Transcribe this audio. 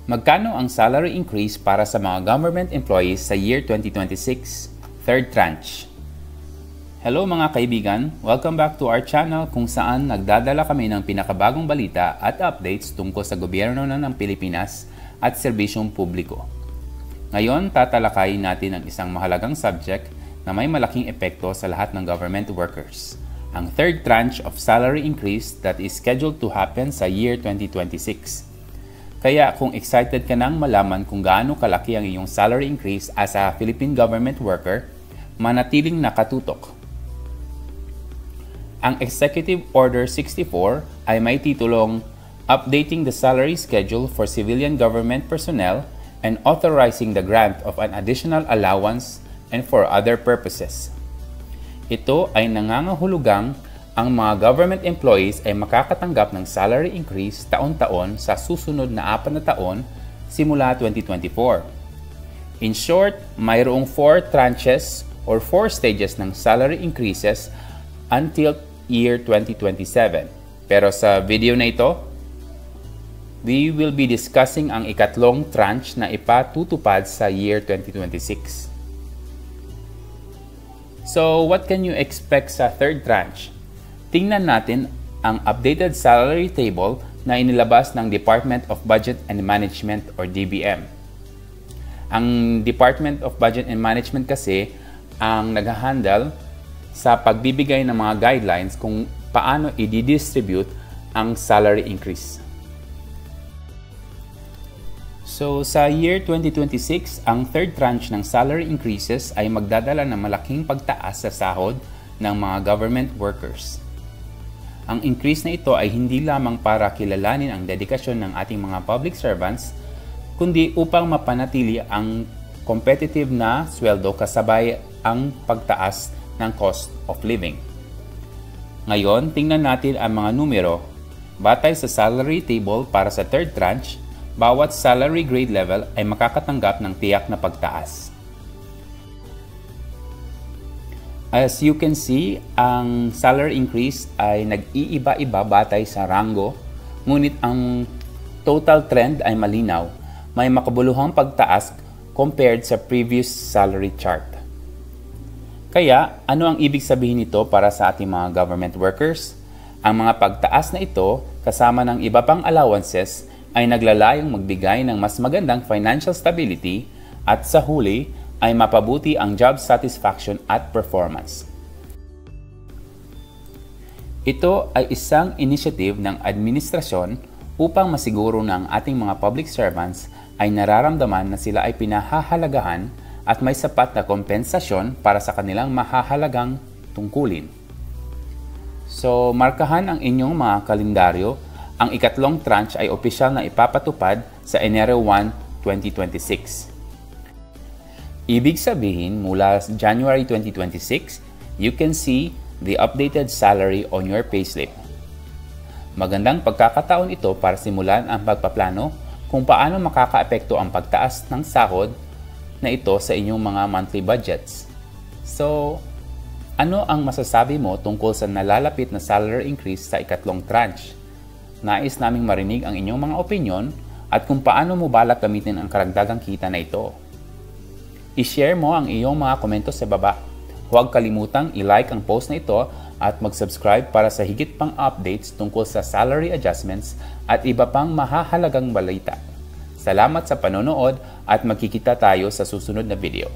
Magkano ang salary increase para sa mga government employees sa year 2026, third tranche? Hello mga kaibigan, welcome back to our channel kung saan nagdadala kami ng pinakabagong balita at updates tungkol sa gobyerno ng Pilipinas at serbisyong publiko. Ngayon, tatalakayin natin ang isang mahalagang subject na may malaking epekto sa lahat ng government workers, ang third tranche of salary increase that is scheduled to happen sa year 2026. Kaya kung excited ka nang malaman kung gaano kalaki ang iyong salary increase as a Philippine government worker, manatiling nakatutok. Ang Executive Order 64 ay may titulong Updating the Salary Schedule for Civilian Government Personnel and Authorizing the Grant of an Additional Allowance and for Other Purposes. Ito ay nangangahulugang ang mga government employees ay makakatanggap ng salary increase taon-taon sa susunod na 4 na taon simula 2024. In short, mayroong 4 tranches or 4 stages ng salary increases until year 2027. Pero sa video na ito, we will be discussing ang ikatlong tranche na ipatutupad sa year 2026. So, what can you expect sa third tranche? Tingnan natin ang updated salary table na inilabas ng Department of Budget and Management or DBM. Ang Department of Budget and Management kasi ang nag-handle sa pagbibigay ng mga guidelines kung paano i-distribute ang salary increase. So sa year 2026, ang third tranche ng salary increases ay magdadala ng malaking pagtaas sa sahod ng mga government workers. Ang increase na ito ay hindi lamang para kilalanin ang dedikasyon ng ating mga public servants, kundi upang mapanatili ang competitive na sweldo kasabay ang pagtaas ng cost of living. Ngayon, tingnan natin ang mga numero. Batay sa salary table para sa third tranche, bawat salary grade level ay makakatanggap ng tiyak na pagtaas. As you can see, ang salary increase ay nag-iiba-iba batay sa rango, ngunit ang total trend ay malinaw. May makabuluhang pagtaas compared sa previous salary chart. Kaya, ano ang ibig sabihin nito para sa ating mga government workers? Ang mga pagtaas na ito, kasama ng iba pang allowances, ay naglalayong magbigay ng mas magandang financial stability at sa huli, ay mapabuti ang job satisfaction at performance. Ito ay isang initiative ng administrasyon upang masiguro na ang ating mga public servants ay nararamdaman na sila ay pinahahalagahan at may sapat na kompensasyon para sa kanilang mahahalagang tungkulin. So, markahan ang inyong mga kalendaryo. Ang ikatlong tranche ay opisyal na ipapatupad sa Enero 1, 2026. Ibig sabihin, mula January 2026, you can see the updated salary on your payslip. Magandang pagkakataon ito para simulan ang pagpaplano kung paano makakaapekto ang pagtaas ng sahod na ito sa inyong mga monthly budgets. So, ano ang masasabi mo tungkol sa nalalapit na salary increase sa ikatlong tranche? Nais naming marinig ang inyong mga opinyon at kung paano mo balak gamitin ang karagdagang kita na ito. I-share mo ang iyong mga komento sa baba. Huwag kalimutang i-like ang post na ito at mag-subscribe para sa higit pang updates tungkol sa salary adjustments at iba pang mahahalagang balita. Salamat sa panonood at magkikita tayo sa susunod na video.